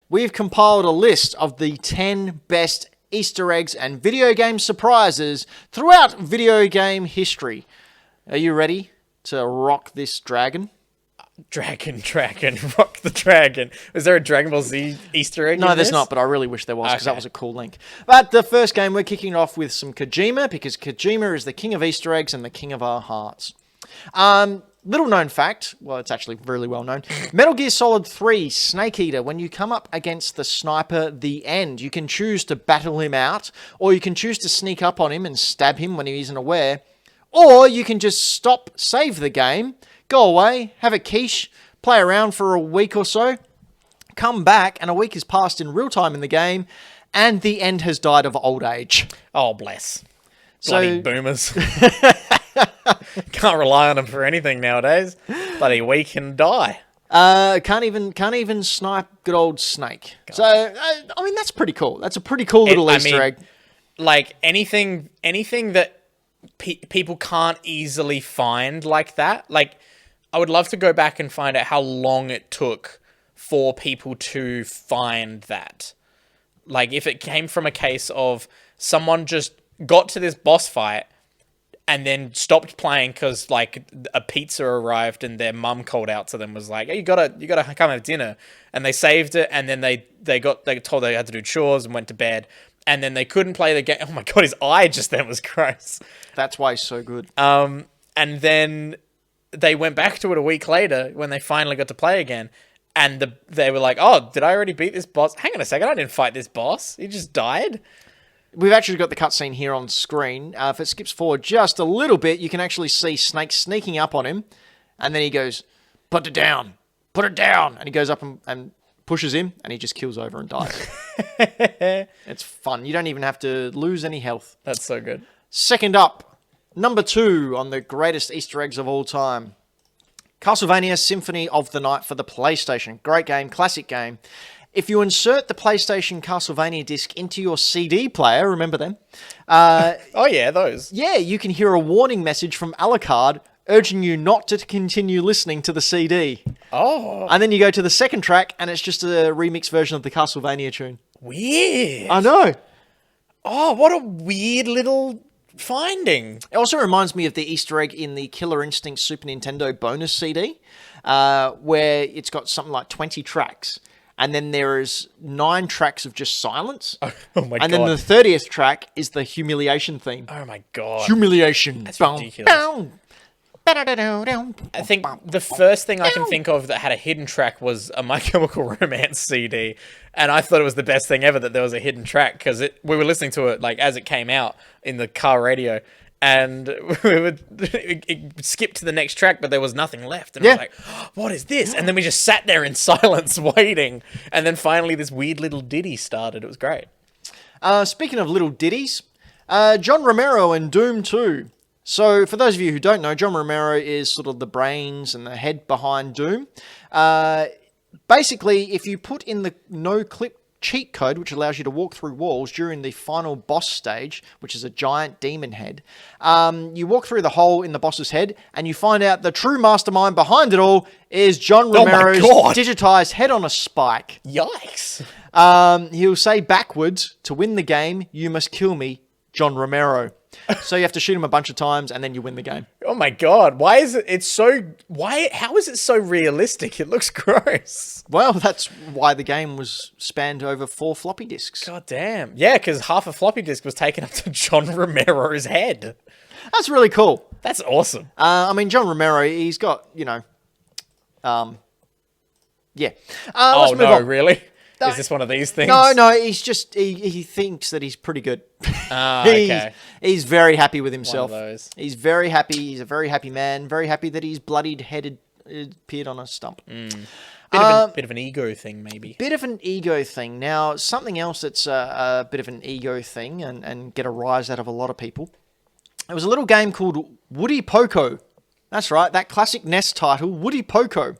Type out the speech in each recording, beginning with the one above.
we've compiled a list of the 10 best Easter eggs and video game surprises throughout video game history. Are you ready to rock this dragon? Dragon, rock the dragon. Was there a Dragon Ball Z Easter egg? No, there's not, but I really wish there was, because that was a cool link. But the first game, we're kicking off with some Kojima, because Kojima is the king of Easter eggs and the king of our hearts. Little known fact, well, it's actually really well known. Metal Gear Solid 3 Snake Eater, when you come up against the sniper, the end, you can choose to battle him out, or you can choose to sneak up on him and stab him when he isn't aware, or you can just stop, save the game, go away, have a quiche, play around for a week or so, come back, and a week has passed in real time in the game, and the end has died of old age. Oh, bless. Bloody boomers. Can't rely on them for anything nowadays. Bloody weak and die. Can't even snipe good old Snake. God. So, I mean, that's pretty cool. That's a pretty cool little Easter egg. Like, anything that people can't easily find like that. Like, I would love to go back and find out how long it took for people to find that. Like, if it came from a case of someone just got to this boss fight and then stopped playing because, like, a pizza arrived and their mum called out to them, was like, hey, you gotta come have dinner. And they saved it, and then they got told they had to do chores and went to bed. And then they couldn't play the game. Oh my god, his eye just then was gross. That's why he's so good. And then they went back to it a week later when they finally got to play again. And they were like, oh, did I already beat this boss? Hang on a second, I didn't fight this boss. He just died. We've actually got the cutscene here on screen. If it skips forward just a little bit, you can actually see Snake sneaking up on him. And then he goes, put it down. And he goes up and pushes him, and he just kills over and dies. It's fun. You don't even have to lose any health. That's so good. Second up, number 2 on the greatest Easter eggs of all time. Castlevania Symphony of the Night for the PlayStation. Great game, classic game. If you insert the PlayStation Castlevania disc into your CD player, remember them? Oh yeah, those. Yeah, you can hear a warning message from Alucard urging you not to continue listening to the CD. Oh. And then you go to the second track, and it's just a remix version of the Castlevania tune. Weird. I know. Oh, what a weird little finding. It also reminds me of the Easter egg in the Killer Instinct Super Nintendo bonus CD, where it's got something like 20 tracks. And then there is 9 tracks of just silence. Oh my god. And then the 30th track is the humiliation theme. Oh my god. Humiliation. That's ridiculous. I think the first thing I can think of that had a hidden track was a My Chemical Romance CD. And I thought it was the best thing ever that there was a hidden track, because we were listening to it like as it came out in the car radio. And it skipped to the next track, but there was nothing left. And I was like, oh, what is this? And then we just sat there in silence waiting. And then finally this weird little ditty started. It was great. Speaking of little ditties, John Romero in Doom 2. So for those of you who don't know, John Romero is sort of the brains and the head behind Doom. Basically, if you put in the no-clip cheat code, which allows you to walk through walls during the final boss stage, which is a giant demon head. You walk through the hole in the boss's head, and you find out the true mastermind behind it all is John Romero's digitized head on a spike. Yikes. He'll say backwards, to win the game, you must kill me, John Romero. So you have to shoot him a bunch of times, and then you win the game. Oh my god, how is it so realistic? It looks gross. Well, that's why the game was spanned over 4 floppy disks. God damn. Yeah, because half a floppy disk was taken up to John Romero's head. That's really cool. That's awesome. I mean, John Romero, he's got, yeah. Oh no, really? Is this one of these things? No, he's just, he thinks that he's pretty good. Okay. He's very happy with himself. One of those. He's very happy. He's a very happy man. Very happy that his bloodied head appeared on a stump. Bit of an ego thing, maybe. Bit of an ego thing. Now, something else that's a bit of an ego thing and get a rise out of a lot of people. It was a little game called Woody Poco. That's right, that classic NES title, Woody Poco.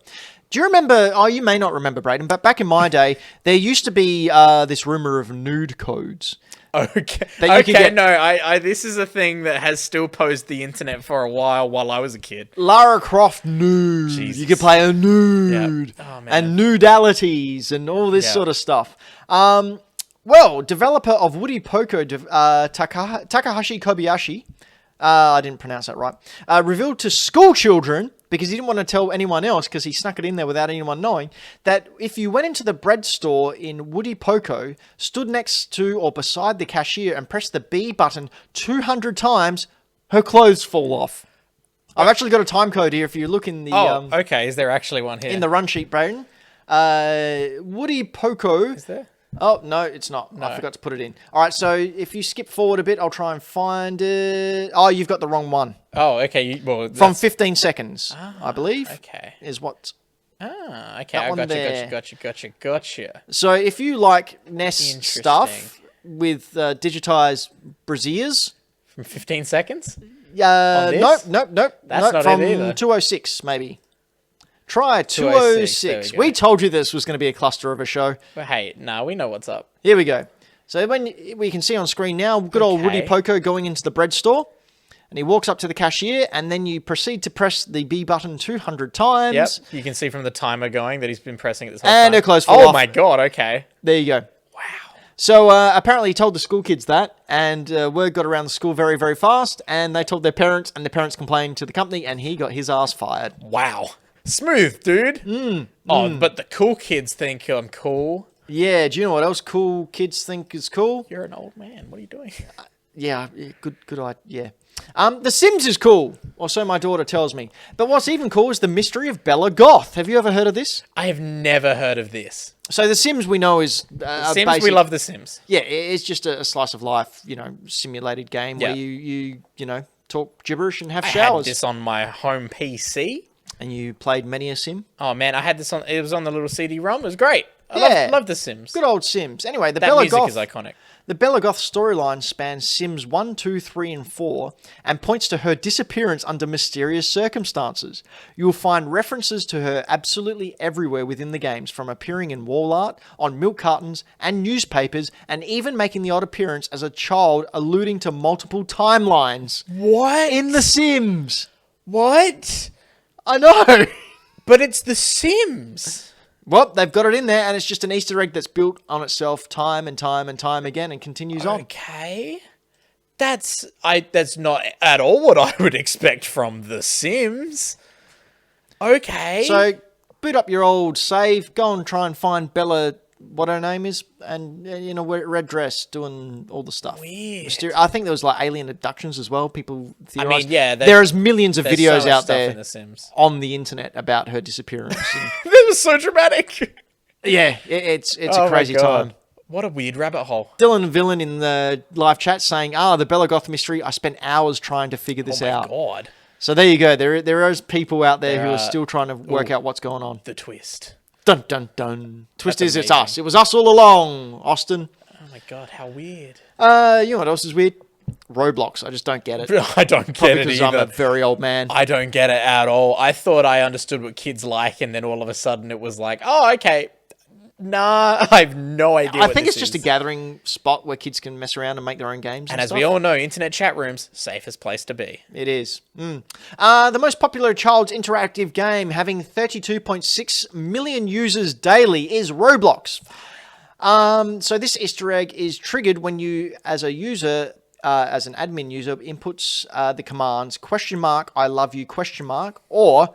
Do you remember, you may not remember, Brayden, but back in my day, there used to be this rumor of nude codes. Okay. That you could Okay. get- No, I. This is a thing that has still posed the internet for a while I was a kid. Lara Croft nude. Jesus. You could play a nude. Yep. Oh, man. And nudalities and all this Yep. sort of stuff. Well, developer of Woody Poco, Takahashi Kobayashi, I didn't pronounce that right, revealed to school children, because he didn't want to tell anyone else, because he snuck it in there without anyone knowing, that if you went into the bread store in Woody Poco, stood next to or beside the cashier and pressed the B button 200 times, her clothes fall off. I've actually got a time code here if you look in the... okay. Is there actually one here? in the run sheet, Braden. Woody Poco... Is there? Oh, no, it's not. I forgot to put it in. All right, so if you skip forward a bit, I'll try and find it. Oh, you've got the wrong one. Oh, okay. From 15 seconds, I believe. Okay. Is what... Okay. I one there. Gotcha. So if you like NES Interesting. stuff with digitized brassieres... From 15 seconds? Nope. That's not from it either. 206, maybe. Try 206, 206. there we go. We told you this was going to be a cluster of a show. But hey, we know what's up. Here we go. So when we can see on screen now, good old Woody Okay. Poco going into the bread store, and he walks up to the cashier, and then you proceed to press the B button 200 times. Yep. You can see from the timer going that he's been pressing it this whole And time. her clothes fall Oh off. my god, okay. There you go. Wow. So apparently he told the school kids that, and word got around the school very, very fast, and they told their parents, and their parents complained to the company, and he got his ass fired. Wow. Smooth, dude. But the cool kids think I'm cool. Yeah, do you know what else cool kids think is cool? You're an old man. What are you doing? Yeah, good idea. Yeah. The Sims is cool, or so my daughter tells me. But what's even cool is the mystery of Bella Goth. Have you ever heard of this? I have never heard of this. So The Sims we know is Sims, basic, we love The Sims. Yeah, it's just a slice of life, simulated game where you talk gibberish and have I showers. had this on my home PC. And you played many a sim. Oh man, I had this on. It was on the little CD-ROM. It was great. I Yeah. love The Sims. Good old Sims. Anyway, the That Bella music Goth is iconic. The Bella Goth storyline spans Sims 1, 2, 3, and 4 and points to her disappearance under mysterious circumstances. You will find references to her absolutely everywhere within the games, from appearing in wall art, on milk cartons, and newspapers, and even making the odd appearance as a child, alluding to multiple timelines. What? In The Sims! What? I know! But it's The Sims. Well, they've got it in there, and it's just an Easter egg that's built on itself time and time and time again and continues on. Okay. That's not at all what I would expect from The Sims. Okay. So, boot up your old save, go and try and find Bella, what her name is, and in a red dress doing all the stuff. Weird. I think there was like alien abductions as well. People theorize. yeah, there's millions of there's videos so much out stuff there in The Sims. on the internet about her disappearance. And, That was so dramatic. yeah, it's Oh a crazy my God. time. What a weird rabbit hole. Dylan Villain in the live chat saying, the Bella Goth mystery, I spent hours trying to figure this Oh my out. God. So there you go. There is people out there There who are are- still trying to work out what's going on. The twist. Dun, dun, dun. Twist That's is it's amazing. us. It was us all along, Austin. Oh my God, how weird. You know what else is weird? Roblox. I just don't get it. I don't get Probably it because I'm a either. very old man. I don't get it at all. I thought I understood what kids like, and then all of a sudden it was like, oh, okay. Nah, I have no idea. I what think this it's just a is. gathering spot where kids can mess around and make their own games. And as stuff. we all know, internet chat rooms, safest place to be. It is. The most popular child's interactive game, having 32.6 million users daily, is Roblox. So this Easter egg is triggered when you, as a user, as an admin user, inputs the commands $I love you ? Or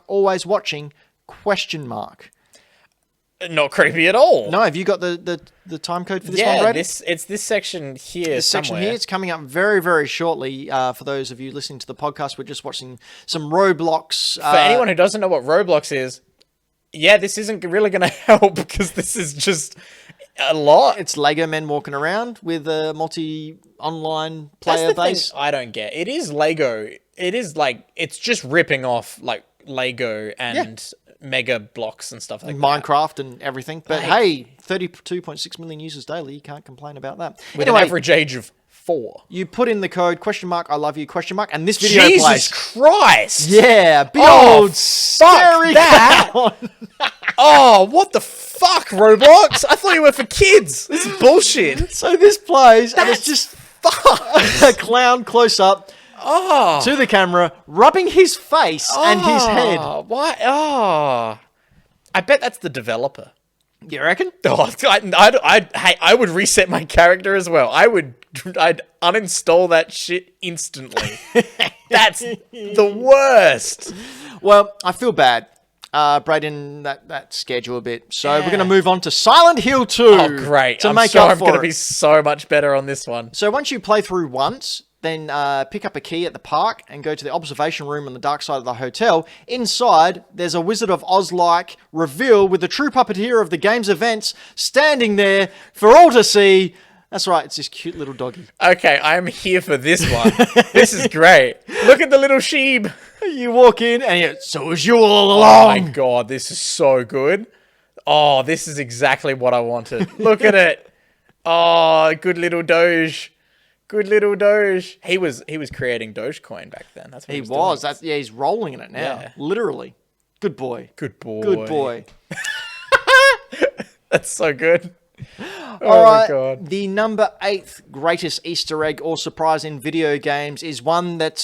always watching ? Not creepy at all. No, have you got the time code for this one, Yeah, Brad? it's this section here This section somewhere. here, it's coming up very, very shortly. For those of you listening to the podcast, we're just watching some Roblox. For anyone who doesn't know what Roblox is, yeah, this isn't really going to help because this is just a lot. It's Lego men walking around with a multi-online That's player the thing base. I don't get. It is Lego. It is like, it's just ripping off like Lego and Mega Blocks and stuff like that. Minecraft and everything. But Like- hey, 32.6 million users daily. You can't complain about that. With Anyway, an average age of 4. you put in the code I love you ? And this video Jesus plays. Christ! Yeah, big Oh, old fuck scary that. clown. Oh, what the fuck, Roblox? I thought you were for kids. This is bullshit. So this plays, and it's just Fuck. a clown close up Oh. to the camera, rubbing his face and his head. Why? Oh. I bet that's the developer. You reckon? Oh, I would reset my character as well. I'd uninstall that shit instantly. That's the worst. Well, I feel bad. Braden, that scared you a bit. So we're Yeah. going to move on to Silent Hill 2. Oh, great. To I'm make sure up I'm for going to it. be so much better on this one. So once you play through once, then pick up a key at the park and go to the observation room on the dark side of the hotel. Inside, there's a Wizard of Oz-like reveal with the true puppeteer of the game's events standing there for all to see. That's right, it's this cute little doggy. Okay, I'm here for this one. This is great. Look at the little sheep. You walk in and so was you all Oh along. my god, this is so good. Oh, this is exactly what I wanted. Look at it. Oh, good little Doge. Good little Doge. He was creating Dogecoin back then. That's what he was. That's he's rolling in it now. Yeah. Literally. Good boy. Good boy. Good boy. That's so good. All right, my god. the number 8th greatest Easter egg or surprise in video games is one that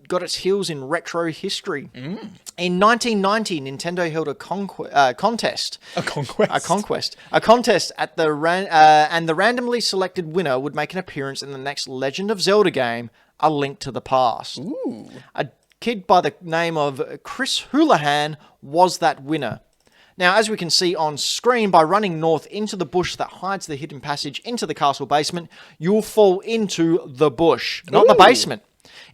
got its heels in retro history. In 1990, Nintendo held a contest. A conquest. A contest at the and the randomly selected winner would make an appearance in the next Legend of Zelda game, A Link to the Past. Ooh. A kid by the name of Chris Houlihan was that winner. Now, as we can see on screen, by running north into the bush that hides the hidden passage into the castle basement, you'll fall into the bush, not the basement.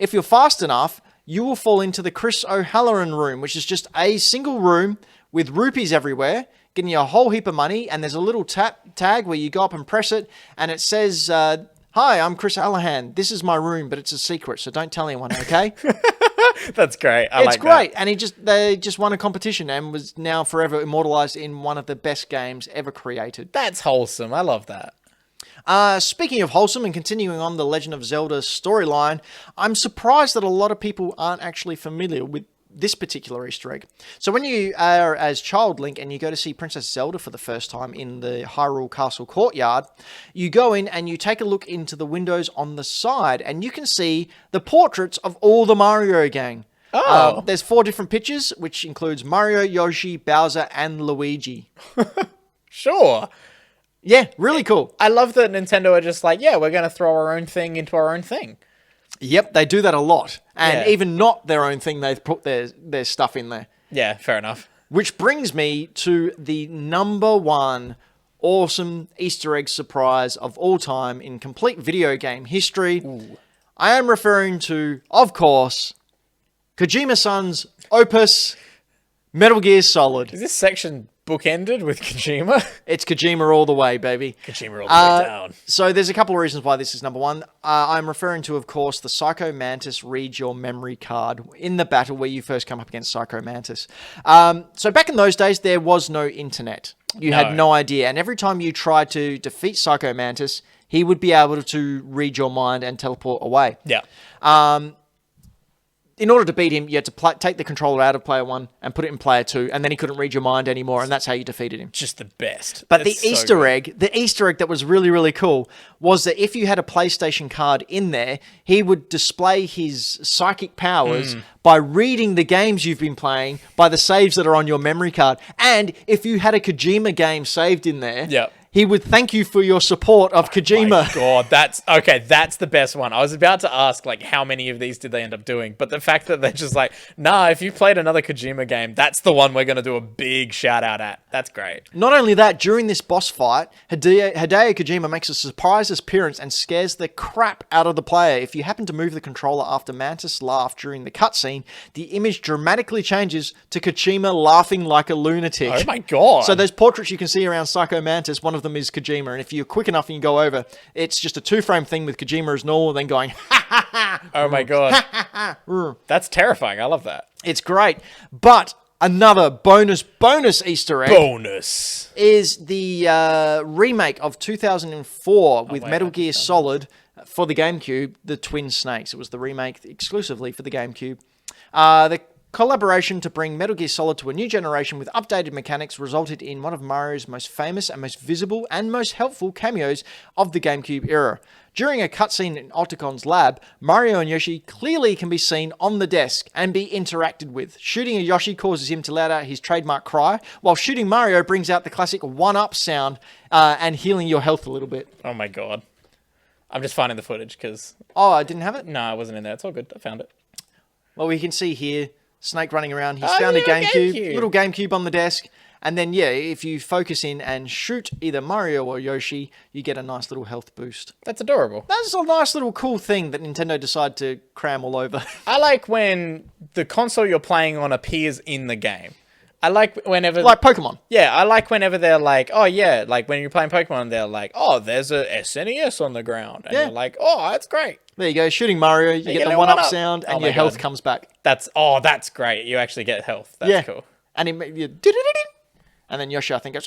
If you're fast enough, you will fall into the Chris O'Halloran room, which is just a single room with rupees everywhere, getting you a whole heap of money, and there's a little tag where you go up and press it, and it says, "Hi, I'm Chris O'Halloran. This is my room, but it's a secret, so don't tell anyone, okay?" That's great. It's great, and they just won a competition and was now forever immortalized in one of the best games ever created. That's wholesome. I love that. Speaking of wholesome and continuing on the Legend of Zelda storyline, I'm surprised that a lot of people aren't actually familiar with this particular Easter egg. So when you are as Child Link and you go to see Princess Zelda for the first time in the Hyrule Castle courtyard, you go in and you take a look into the windows on the side and you can see the portraits of all the Mario gang. Oh. There's 4 different pictures, which includes Mario, Yoshi, Bowser, and Luigi. Sure. Yeah, really cool. I love that Nintendo are just like, yeah, we're going to throw our own thing into our own thing. Yep, they do that a lot. And Yeah. even not their own thing, they've put their stuff in there. Yeah, fair enough. Which brings me to the number 1 awesome Easter egg surprise of all time in complete video game history. Ooh. I am referring to, of course, Kojima-san's opus, Metal Gear Solid. Is this section bookended with Kojima? It's Kojima all the way, baby. Kojima all the way down. So there's a couple of reasons why this is number 1. I'm referring to, of course, the Psycho Mantis reads your memory card in the battle where you first come up against Psycho Mantis. So back in those days, there was no internet. You had no idea. And every time you tried to defeat Psycho Mantis, he would be able to read your mind and teleport away. Yeah. In order to beat him, you had to take the controller out of player 1 and put it in player 2, and then he couldn't read your mind anymore, and that's how you defeated him. Just the best. But That's the Easter egg that was really, really cool was that if you had a PlayStation card in there, he would display his psychic powers by reading the games you've been playing, by the saves that are on your memory card. And if you had a Kojima game saved in there, Yep. he would thank you for your support of Kojima. My God, that's the best one. I was about to ask, like, how many of these did they end up doing? But the fact that they're just like, nah, if you played another Kojima game, that's the one we're going to do a big shout out at. That's great. Not only that, during this boss fight, Hideo Kojima makes a surprise appearance and scares the crap out of the player. If you happen to move the controller after Mantis laughed during the cutscene, the image dramatically changes to Kojima laughing like a lunatic. Oh my God. So those portraits you can see around Psycho Mantis, one of them is Kojima, and if you're quick enough and you go over, it's just a 2-frame thing with Kojima as normal, then going, ha ha ha. Oh my God. That's terrifying. I love that. It's great. But another bonus Easter egg. Bonus. Is the remake of 2004 with Metal Gear Solid for the GameCube, the Twin Snakes. It was the remake exclusively for the GameCube. The collaboration to bring Metal Gear Solid to a new generation with updated mechanics resulted in one of Mario's most famous and most visible and most helpful cameos of the GameCube era. During a cutscene in Otacon's lab, Mario and Yoshi clearly can be seen on the desk and be interacted with. Shooting a Yoshi causes him to let out his trademark cry, while shooting Mario brings out the classic one-up sound and healing your health a little bit. Oh my god. I'm just finding the footage because... Oh, I didn't have it? No, I wasn't in there. It's all good. I found it. Well, we can see here, Snake running around. He's found a GameCube, little GameCube on the desk. And then, yeah, if you focus in and shoot either Mario or Yoshi, you get a nice little health boost. That's adorable. That's a nice little cool thing that Nintendo decided to cram all over. I like when the console you're playing on appears in the game. I like whenever... Like Pokemon. Yeah, I like whenever they're like, oh yeah, like when you're playing Pokemon, they're like, oh, there's a SNES on the ground. And you're like, oh, that's great. There you go, shooting Mario, you get the one-up sound, and your health comes back. That's great. You actually get health. That's cool. And and then Yoshi, I think, goes...